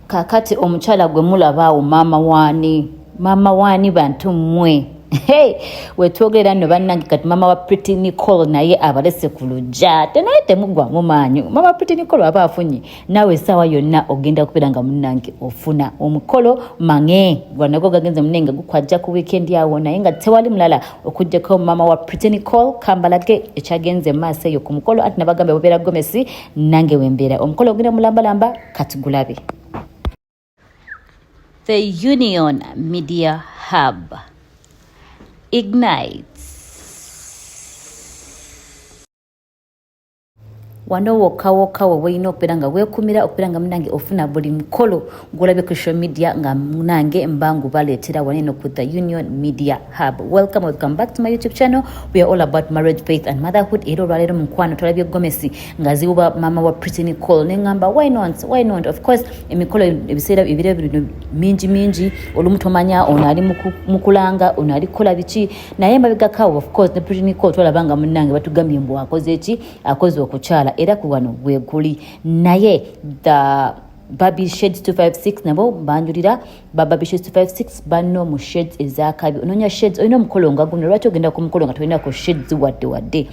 kakati omukyala gwe mulabaawo mama wani bantu mmwe. Hey, wetwogera nno bannange kati mama wa Pretty Nicole naye abalese ku lujja tenaye temugwamu maanyi. Mama Pretty Nicole aba afunye naawe essaawa yonna ogenda kubeera nga munnange ofuna omukolo mange gwanagwo gagenze munenga gukwajja ku weekend awo naye nga tewali mulala okujjako mama wa Pretty Nicole kambalage ekyagenze maaso eyo ku mukolo anti nabagambe Bubeera Gomesi nange wembeera omukolo ogenda mulambalamba kati gulabe. The Union Media Hub ignites. Wano woka weina okubeera nga weekumira okubeera nga munange ofuna buli mukolo gwolabye ku social media nga munange mbangu baleetera waneno ku the Union Media Hub. Welcome back to my YouTube channel. We are all about marriage, faith and motherhood. Era olwaleero mu mukwano tulabye Gomesi nga ziwuba mama wa Pretty Nicole nengamba why not of course emikolo ebiseera ebire mingi olumu tomanya ono ali mukulanga ono ali kukola biki naye mbabigakawo of course ne Pretty Nicole twalabanga munange batugambye mbu akoze eki akoze okukyala era ku wano weguli naye the Baby Shades 256 nabo banjulira Baby Shades 256 banno mu shades ezakabi ononya shades oyina omukolo nga guno lwaki ogenda ku mukolo nga tolina ko shades wadde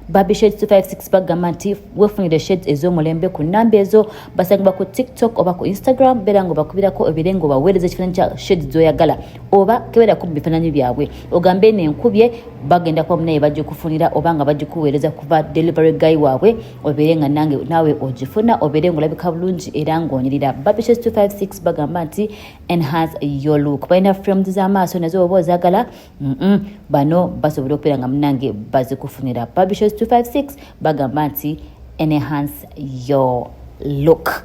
Baby Shades 256 bagamba nti wefunire shades ez'omulembe ku namba ezo basangibwa ku TikTok oba ku Instagram beera ngo bakubirako ebirengo baweereza ekifaananyi kya shades zoyagala oba kebeerako mu bifaananyi byabwe ogambe nenkubye bagenda kuba munaye bagikufunira oba nga bagikuweereza kuva delivery guy waabwe obeere nga nange naawe ogifuna obeere ng'olabika bulungi era ng'onyirira. Baby Shades 256 bagamba nti enhance your look balina frames z'amaaso nazo oba ozaagala bano basobola okubeera nga munange bazikufunira. Baby Shades 256 bagamba nti enhance your look.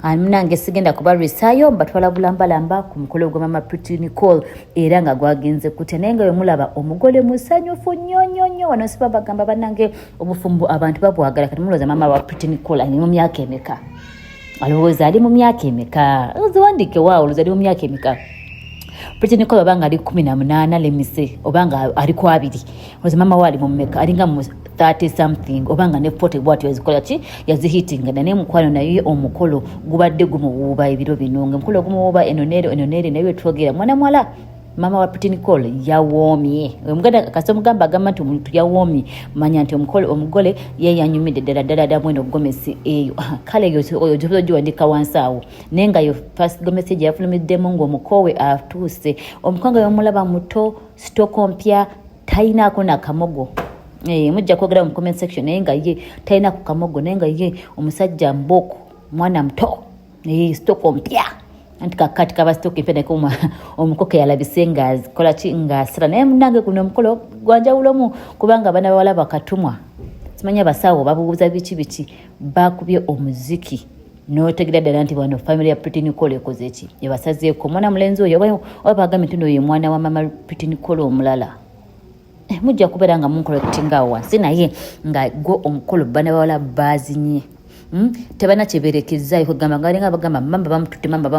Munange sigenda kubalwisaayo mbatwala bulambalamba ku mukolo gwa mama Pretty Nicole era nga gwagenze kutya naye nga wemulaba omugole musanyufu nnyo wano siba bagamba bannange obufumbo abantu babwagala kati mulowooza mama wa Pretty Nicole ali mu myaka emeka alowooza ali mu myaka emeka ziwandike waawo olowooza ali mu myaka emeka Pretty Nicole obanga ali 18 lemise obanga ali ku 2 olowooza mama wa ali mu mmeka alinga mu 30 something obanga ne 40 bwati yazikola ki yazihitinga naye mukwano naye omukolo gubadde gumuwuuba ebiro binonge omukolo gumuwuuba enonere naye twogera mwana mwala mama wa Pretty Nicole yawoomye omuganda kasita omugamba agamba nti omuntu yawoomye manya nti omugole ye yanyumidde ddala mweno Gomesi eyo kale oyo gyosobola giwandika wansi awo naye nga yo first Gomesi gye yafulumiddemu ng'omukowe atuuse omukanga yomulaba muto sitoko mpya tayinaako nakamogo mujja kwogera mu comment section naye nga ye talina ku kamogo naye nga ye omusajja mboko mwana muto stoko mpya anti kakati kaba stock mpya omukoke yalabise nga azikola ki nga asira naye munange guno omukolo gwanjawulomu kubanga abaana bawala bakatumwa simanya basawo babuuza biki bakubye omuziki n'otegeera ddala nti bano family ya Pretty Nicole ekoze eki ebasazeeko mwana mulenzi oyo oba bagambye nti oyo mwana wa mama Pretty Nicole omulala mujja kubeera nga munkolektinga wansi naye nga gwo omukolo bana bawala bazinye tebana kyeberekezaayo kugamba ngalinga bagamba mamba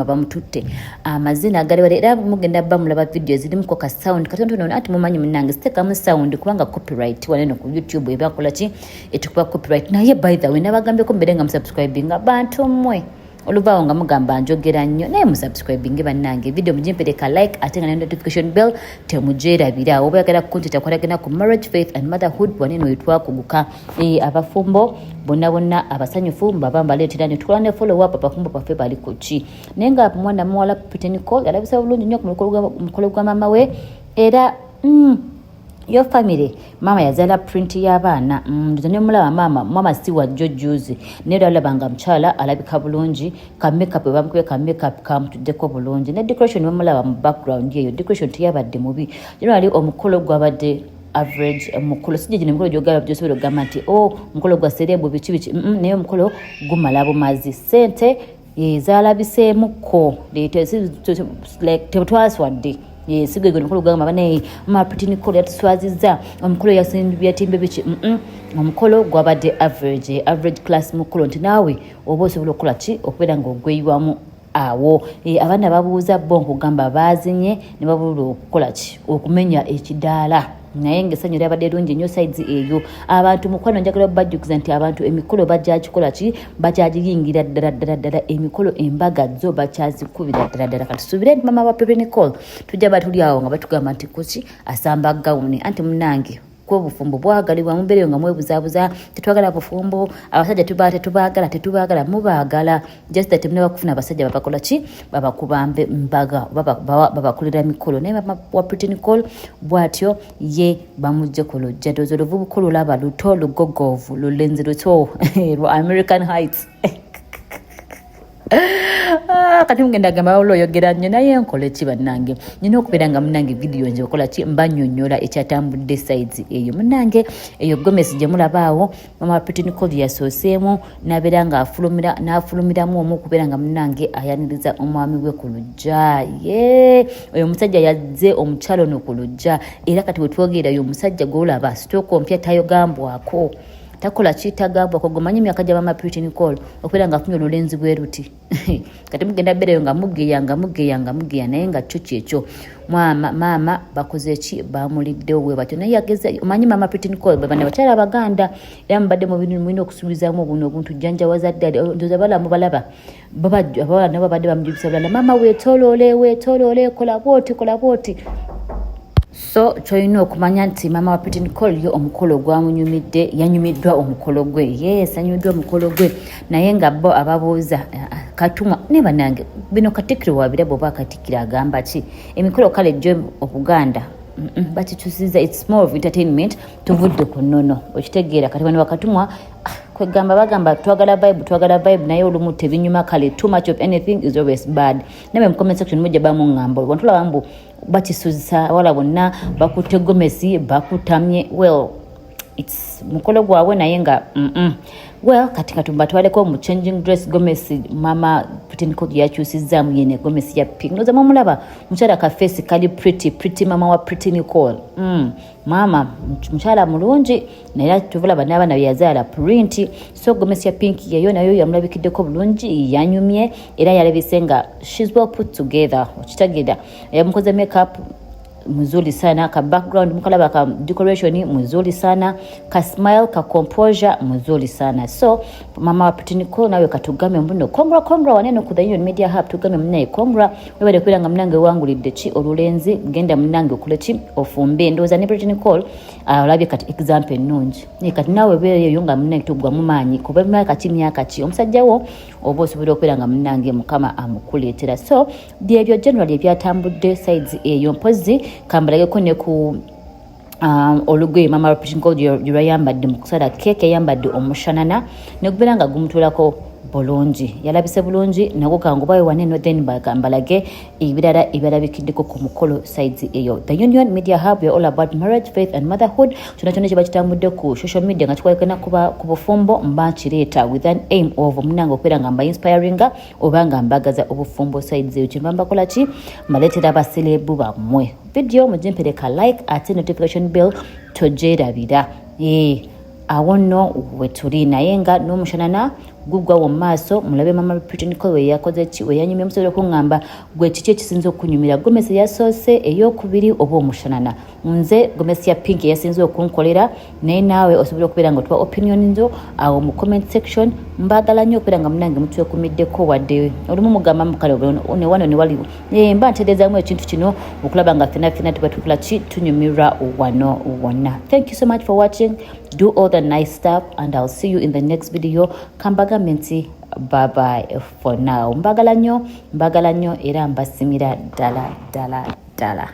bamututte amazina agali wale era mugenda bamulaba video ezirimuko ka sound katono ati mumanyi munange sitekamu sound kubanga copyright waneno ku YouTube ebakola ki etukuba copyright naye by the way nabagambyeko mbere nga musubscribinga bantu mmwe olubaawo nga mugamba njogera nnyo naye musubscribinge bannange video mugimpereka like ate nga ne notification bell temugyerabira oba oyagala kukunjeta kwalagana ku marriage, faith and motherhood waneno wetwakuguka abafumbo bonna abasanyufu mbaba mbaleetera ne tukola ne follow up abafumbo baffe bali ku ki naye nga mwana muwala Pretty Nicole alabisa bulungi nnyo ku mukolo gwa mama we era yo family mama yazala print y'abaana ne mulaba mama si wa juzi ne alabanga mchala alabika bulungi ka makeup bamukwe ka makeup kamutuddeko bulungi ne decoration mulaba mu background yeyo decoration tiyabadde mubi generally omukolo gwabadde average mukolo sije ne mukolo jogala byosobero gamba nti mukolo gwa serebu biki naye omukolo gumala bumazi sente zalabiseemuko like tebutwaswadde sigwe gwe mukolo gamba bane mama Pretty Nicole yatuswaziza omukolo yasinbya timbe biki omukolo gwabadde average class mukolo nti nawe oba osobola okukola ki okubeera ng'ogweyiwamu awo abaana babuuza bo nkugamba bazinye ne babulula okukola ki okumenya ekidaala naye ng'essanyu lyabadde ddungi nnyo sides eyo. Abantu mukwano njagala bajjukiza nti abantu emikolo bagyakikola ki bakyagiyingira ddala emikolo embaga zo bakyazikubira ddala. Kati tusuubire nti mama wa Pepe Nicole tujja batuli awo nga batugamba nti kuki asamba gawuni anti munnange obufumbo bwagalibwa mubeereyo nga mwebuzaabuza tetwagala bufumbo abasajja tetubaagala mubaagala just that muna bakufuna abasajja babakola ki babakubambe mbaga babakolera mikolo naye mama wa Pretty Nicole bwatyo ye bamujje ku lujja dozo luvubuka lulaba luto lugogovu lulenzi luto lwa American Heights. Kati mugenda gamba wolo yogera nnyo naye nkola ki bannange nina okubeera nga munnange video nje okola ki mbanyonyola ekyatambudde sides eyo munnange eyo Gomez gye mulabaawo mama Pretty Nicole yasooseemu n'abeera nga n'afulumiramu omu okubeera nga munnange ayaniriza omwami we ku lujja oyo omusajja yazze omukyalo no ku lujja era kati wetwogerera oyo omusajja gwolaba sitooko mpya tayogambwako takola kitagambwa ko gomanyi emyaka gya mama Pretty Nicole okubeera nga afunye olulenzi bwe ruti kati mugenda beereyo nga mugeya naye nga kyo kyekyo maama bakoze ki bamuliddewo bwe batyo naye yageza omanyi mama Pretty Nicole bana bakyala Abaganda era mubadde mu bintu mulina okusuubizaamu obuntu jjanjawaza ddala ndoza balamu balaba abawala nabo babadde bamujubisa bulala mama weetooloole kola bwoti. So choino okumanya nti mama wa Pretty Nicole yo omukolo gwamunyumidde yanyumiddwa omukolo gwe anyumiddwa omukolo gwe naye nga bo ababuuza katumwa ne banange bino Katikkiro wabirabo Katikkiro agamba ki emikolo kale gyo Obuganda bakitusiza it's more of entertainment tuvudde ku nnono okitegeera kati bano bakatumwa kwegamba bagamba twagala vibe naye olumu tebinyuma kale too much of anything is always bad nabe mu comment section mujja bamungambo abantu labambu bakisuzisa wala bonna bakutte Gomesi bakutamye well it's mukolo gwawe naye nga well katika tumbatwaleko mu changing dress Gomesi mama Pretty Nicole yakyusizaamu yene Gomesi ya pink noza mumulaba mukyala ka face kali pretty mama wa Pretty Nicole mama mukyala mulungi naye tuvulaba n'abaana byazaala print so Gomesi ya pink yeyo nayo yamulabikiddeko bulungi yanyumye era yalabise nga she's well put together okitegeera yamukoze makeup mzuri sana ka background mukalaba ka decoration mzuri sana ka smile ka composure mzuri sana so mama wa Pretty Nicole nawe katugame mbuno kongra waneno ku the Union Media Hub tugame mnaye kongra webale kwiranga mnange wangulidde ki olulenzi genda mnange okuleki ofumbe ndoza ne Pretty Nicole alabye kati example nungi ni kati nawe bere yonga mnange tugwa mumanyi kuba myaka ki omusajjawo obo sobiro kwiranga mnange mukama amukuletera so byebyo generally byatambudde sides eyo mpozi kambalageko ne ku olugwe mama wa Pretty Nicole yayambadde mu kusala keke yambadde omushanana ne kubera nga gumutulako bulungi yalabise bulungi nako kangubayo waneno then bakambalage ibirara ibirabikiddeko ku mukolo sides eyo the Union Media Hub you're all about marriage faith and motherhood kyona kiba kitambudde ku social media nga kikwekena kuba ku bufumbo mbakireta with an aim of munango kwera nga mba inspiring obanga mbagaza obufumbo sides eyo kimbamba kola ki maletera abaselebu bamwe video mujimpereka like ate notification bell tojerabira awo nno wetuli naye nga n'omushanana gugwa wo maaso mulabe mama Pretty Nicole we yakoze ki we yanyumye musolo kungamba gwe kiki ekisinze okunyumira Gomesi yasoose eyokubiri oba omushanana nze Gomesi ya pink yasinze okunkolera naye naawe osobola okubeera nga tuwa opinion nzo awo mu comment section mbagala nnyo okubeera nga munange mutwe kumiddeko wadde olumu mugamba mukale ne wano ne waliwo mba ntereezaamu ekintu kino okulaba nga ffena tuba tukola ki tunyumira wano wonna. Thank you so much for watching. Do all the nice stuff and I'll see you in the next video. Kambaga menti bye bye for now. Mbagala nnyo era mbasimira dala.